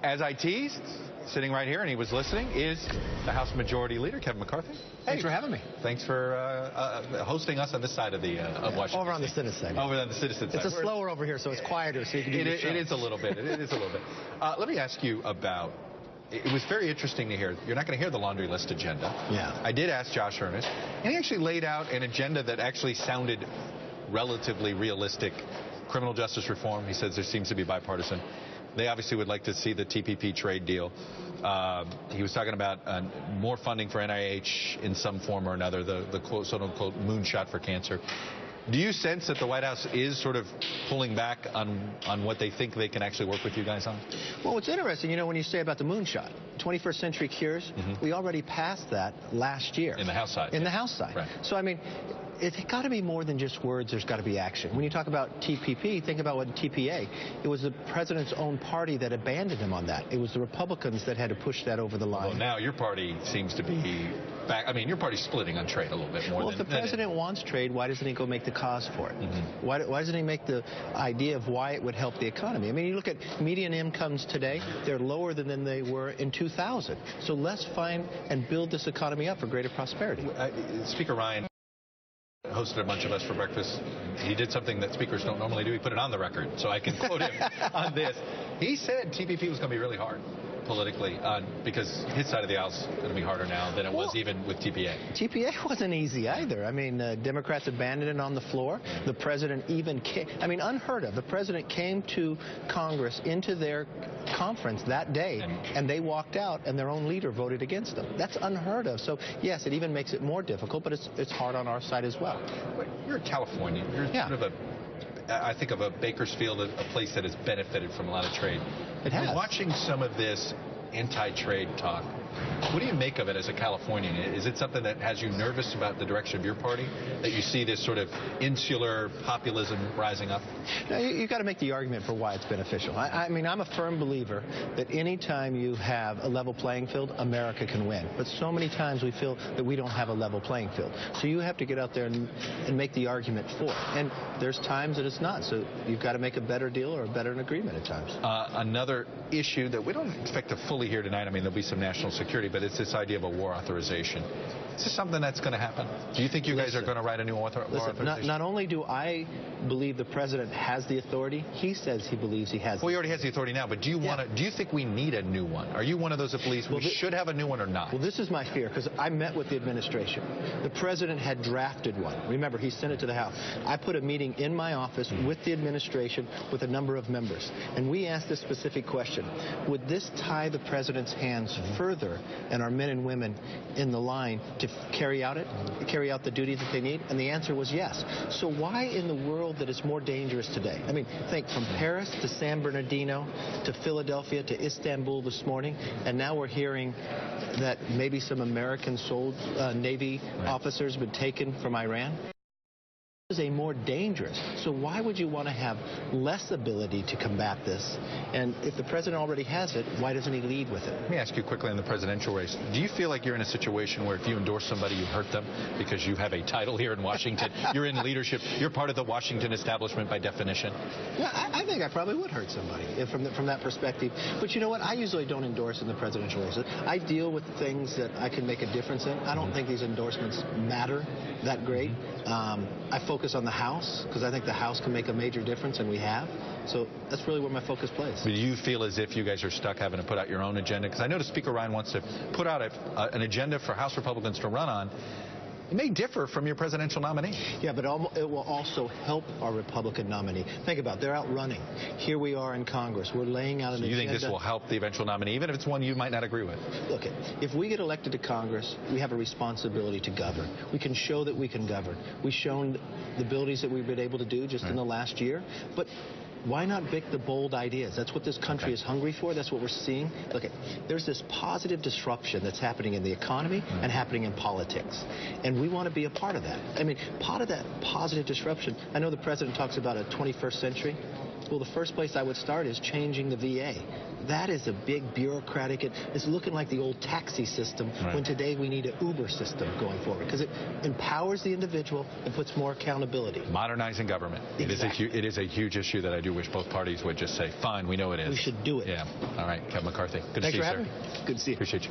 As I teased, sitting right here, and he was listening, is the House Majority Leader, Kevin McCarthy. Thanks for having me. Thanks for hosting us on this side of of Washington. Over on the citizen side. Over on the citizen side. It's slower over here, so it's quieter, so you can do your show. It is a little bit. It is a little bit. Let me ask you about... It was very interesting to hear. You're not going to hear the laundry list agenda. Yeah. I did ask Josh Earnest, and he actually laid out an agenda that actually sounded relatively realistic. Criminal justice reform, he says there seems to be bipartisan. They obviously would like to see the TPP trade deal. He was talking about more funding for NIH in some form or another, the quote-unquote moonshot for cancer. Do you sense that the White House is sort of pulling back on what they think they can actually work with you guys on? Well, what's interesting, you know, when you say about the moonshot, 21st century cures, we already passed that last year. In the House side. In the House side. Right. So, I mean, it's got to be more than just words. There's got to be action. When you talk about TPP, think about what TPA. It was the president's own party that abandoned him on that. It was the Republicans that had to push that over the line. Well, now your party seems to be back. I mean, your party's splitting on trade a little bit more. Well, if the president wants trade, why doesn't he go make the cause for it? Why doesn't he make the idea of why it would help the economy? I mean, you look at median incomes today, they're lower than they were in 2000. So let's find and build this economy up for greater prosperity. Speaker Ryan hosted a bunch of us for breakfast. He did something that speakers don't normally do. He put it on the record, so I can quote him on this. He said TPP was going to be really hard politically because his side of the aisle is going to be harder now than it was even with TPA. TPA wasn't easy either. I mean, Democrats abandoned it on the floor. The president even came, I mean, unheard of. The president came to Congress into their conference that day, and they walked out, and their own leader voted against them. That's unheard of. So, yes, it even makes it more difficult, but it's hard on our side as well. You're in California. You're sort of I think of a Bakersfield, a place that has benefited from a lot of trade. It has. Watching some of this anti-trade talk, what do you make of it as a Californian? Is it something that has you nervous about the direction of your party, that you see this sort of insular populism rising up? No, you've got to make the argument for why it's beneficial. I mean, I'm a firm believer that any time you have a level playing field, America can win. But so many times we feel that we don't have a level playing field. So you have to get out there and make the argument for it. And there's times that it's not. So you've got to make a better deal or a better agreement at times. Another issue that we don't expect to fully hear tonight, I mean, there'll be some national security, but it's this idea of a war authorization. Is this something that's going to happen? Do you think you guys are going to write a new war authorization? Not only do I believe the president has the authority, he says he believes he has. Well, he already has the authority now, but do you want to? Do you think we need a new one? Are you one of those that believes we should have a new one or not? Well, this is my fear, because I met with the administration. The president had drafted one. Remember, he sent it to the House. I put a meeting in my office with the administration with a number of members, and we asked this specific question: would this tie the president's hands further and our men and women in the line to carry out the duty that they need? And the answer was yes. So why in the world that it's more dangerous today? I mean, think from Paris to San Bernardino to Philadelphia to Istanbul this morning, and now we're hearing that maybe some American Navy officers have been taken from Iran. Is a more dangerous. So why would you want to have less ability to combat this? And if the president already has it, why doesn't he lead with it? Let me ask you quickly on the presidential race. Do you feel like you're in a situation where if you endorse somebody, you hurt them because you have a title here in Washington? You're in leadership. You're part of the Washington establishment by definition. Yeah, I think I probably would hurt somebody from that perspective. But you know what? I usually don't endorse in the presidential races. I deal with things that I can make a difference in. I don't think these endorsements matter that great. I focus on the House, because I think the House can make a major difference, and we have. So that's really where my focus plays. Do you feel as if you guys are stuck having to put out your own agenda? Because I noticed Speaker Ryan wants to put out an agenda for House Republicans to run on. It may differ from your presidential nominee. Yeah, but it will also help our Republican nominee. Think about it. They're out running. Here we are in Congress. We're laying out an agenda. You think this will help the eventual nominee, even if it's one you might not agree with? Look, if we get elected to Congress, we have a responsibility to govern. We can show that we can govern. We've shown the abilities that we've been able to do just in the last year. But why not pick the bold ideas? That's what this country is hungry for. That's what we're seeing. Look, there's this positive disruption that's happening in the economy and happening in politics. And we want to be a part of that. I mean, part of that positive disruption, I know the president talks about a 21st century. Well, the first place I would start is changing the VA. That is a big bureaucratic, it's looking like the old taxi system when today we need an Uber system going forward, because it empowers the individual and puts more accountability. Modernizing government. Exactly. It is a huge issue that I do do wish both parties would just say, fine, we know it is. We should do it. Yeah. All right, Kevin McCarthy. Good to see you, sir. Thanks for having me. Good to see you. Appreciate you.